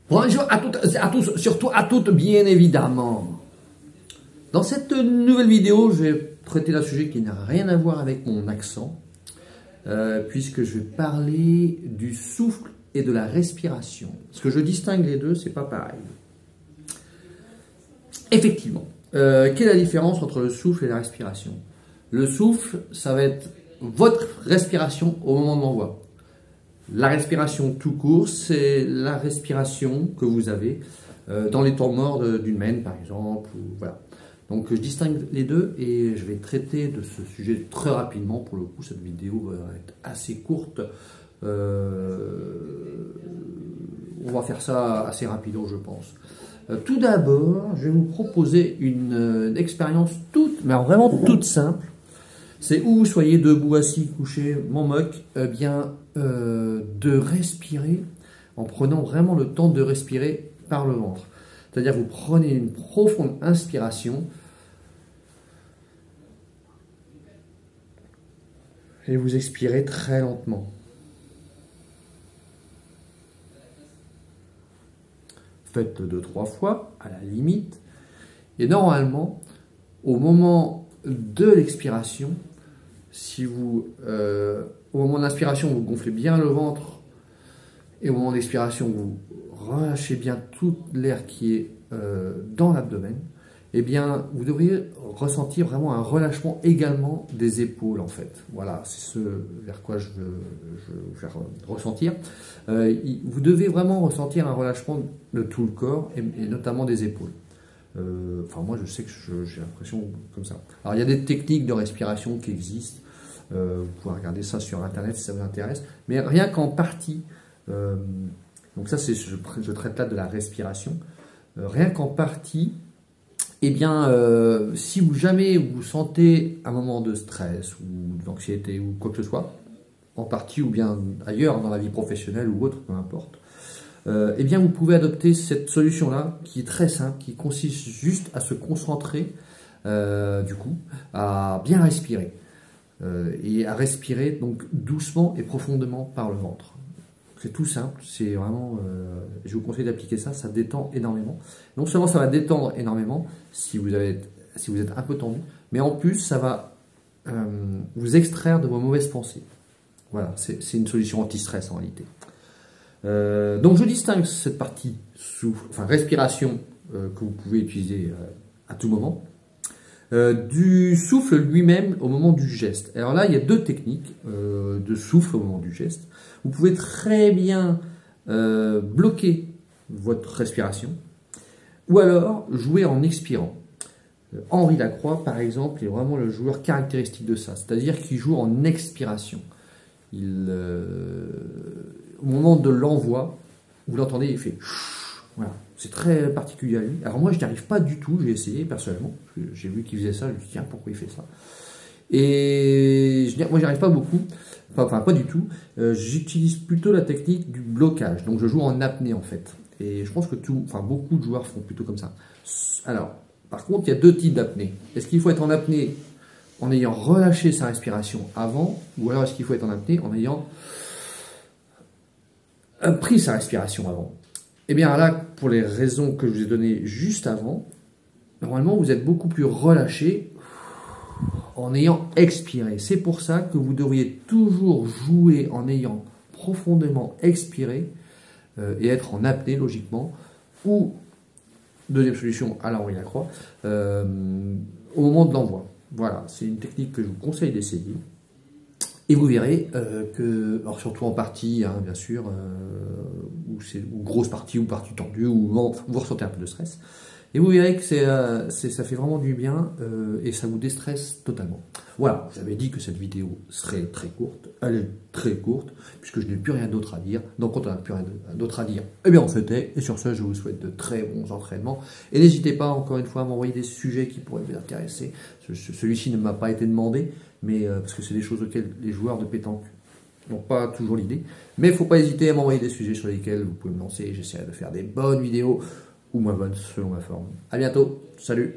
Bonjour à toutes et à tous, surtout à toutes bien évidemment. Dans cette nouvelle vidéo, je vais traiter d'un sujet qui n'a rien à voir avec mon accent, puisque je vais parler du souffle et de la respiration. Parce que je distingue les deux, c'est pas pareil. Effectivement, quelle est la différence entre le souffle et la respiration? Le souffle, ça va être votre respiration au moment de l'envoi. La respiration tout court, c'est la respiration que vous avez dans les temps morts d'une mène, par exemple. Voilà. Donc je distingue les deux et je vais traiter de ce sujet très rapidement. Pour le coup, cette vidéo va être assez courte. On va faire ça assez rapidement, je pense. Tout d'abord, je vais vous proposer une expérience mais vraiment toute simple. C'est où vous soyez debout, assis, couché, m'en moque, de respirer en prenant vraiment le temps de respirer par le ventre. C'est-à-dire vous prenez une profonde inspiration et vous expirez très lentement. Faites-le 2-3 fois, à la limite. Et normalement, au moment de l'expiration, si vous, au moment de l'inspiration, vous gonflez bien le ventre et au moment de l'expiration, vous relâchez bien tout l'air qui est dans l'abdomen, eh bien, vous devriez ressentir vraiment un relâchement également des épaules, en fait. Voilà, c'est ce vers quoi je veux vous faire ressentir. Vous devez vraiment ressentir un relâchement de tout le corps et notamment des épaules. Enfin, moi, je sais que j'ai l'impression comme ça. Alors, il y a des techniques de respiration qui existent. Vous pouvez regarder ça sur Internet si ça vous intéresse. Mais rien qu'en partie, donc ça, je traite là de la respiration. Rien qu'en partie, eh bien, si jamais vous sentez un moment de stress ou d'anxiété ou quoi que ce soit, en partie ou bien ailleurs dans la vie professionnelle ou autre, peu importe, eh bien, vous pouvez adopter cette solution-là qui est très simple, qui consiste juste à se concentrer, du coup, à bien respirer. Et à respirer donc doucement et profondément par le ventre. C'est tout simple, c'est vraiment, je vous conseille d'appliquer ça, ça détend énormément. Non seulement ça va détendre énormément si vous êtes un peu tendu, mais en plus ça va vous extraire de vos mauvaises pensées. Voilà, c'est une solution anti-stress en réalité. Donc je distingue cette partie respiration que vous pouvez utiliser à tout moment, du souffle lui-même au moment du geste. Alors là, il y a deux techniques de souffle au moment du geste. Vous pouvez très bien bloquer votre respiration ou alors jouer en expirant. Henri Lacroix, par exemple, est vraiment le joueur caractéristique de ça, c'est-à-dire qu'il joue en expiration. Au moment de l'envoi, vous l'entendez, il fait voilà. C'est très particulier à lui. Alors moi, je n'y arrive pas du tout. J'ai essayé personnellement. J'ai vu qu'il faisait ça. Je me suis dit, tiens, pourquoi il fait ça? Et moi, j'y arrive pas beaucoup. Enfin, pas du tout. J'utilise plutôt la technique du blocage. Donc, je joue en apnée, en fait. Et je pense que beaucoup de joueurs font plutôt comme ça. Alors, par contre, il y a deux types d'apnée. Est-ce qu'il faut être en apnée en ayant relâché sa respiration avant? Ou alors, est-ce qu'il faut être en apnée en ayant pris sa respiration avant? Eh bien là, pour les raisons que je vous ai données juste avant, normalement vous êtes beaucoup plus relâché en ayant expiré. C'est pour ça que vous devriez toujours jouer en ayant profondément expiré et être en apnée logiquement. Ou, deuxième solution, à la Henri Lacroix, au moment de l'envoi. Voilà, c'est une technique que je vous conseille d'essayer. Et vous verrez alors surtout en partie, hein, bien sûr, ou grosse partie ou partie tendue, ou vous ressentez un peu de stress. Et vous verrez que ça fait vraiment du bien et ça vous déstresse totalement. Voilà, j'avais dit que cette vidéo serait très courte. Elle est très courte, puisque je n'ai plus rien d'autre à dire. Donc quand on n'a plus rien d'autre à dire, eh bien on fait. Et sur ce, je vous souhaite de très bons entraînements. Et n'hésitez pas, encore une fois, à m'envoyer des sujets qui pourraient vous intéresser. Celui-ci ne m'a pas été demandé, mais parce que c'est des choses auxquelles les joueurs de pétanque n'ont pas toujours l'idée. Mais il ne faut pas hésiter à m'envoyer des sujets sur lesquels vous pouvez me lancer. J'essaierai de faire des bonnes vidéos, ou moins bonnes, selon ma forme. À bientôt, salut!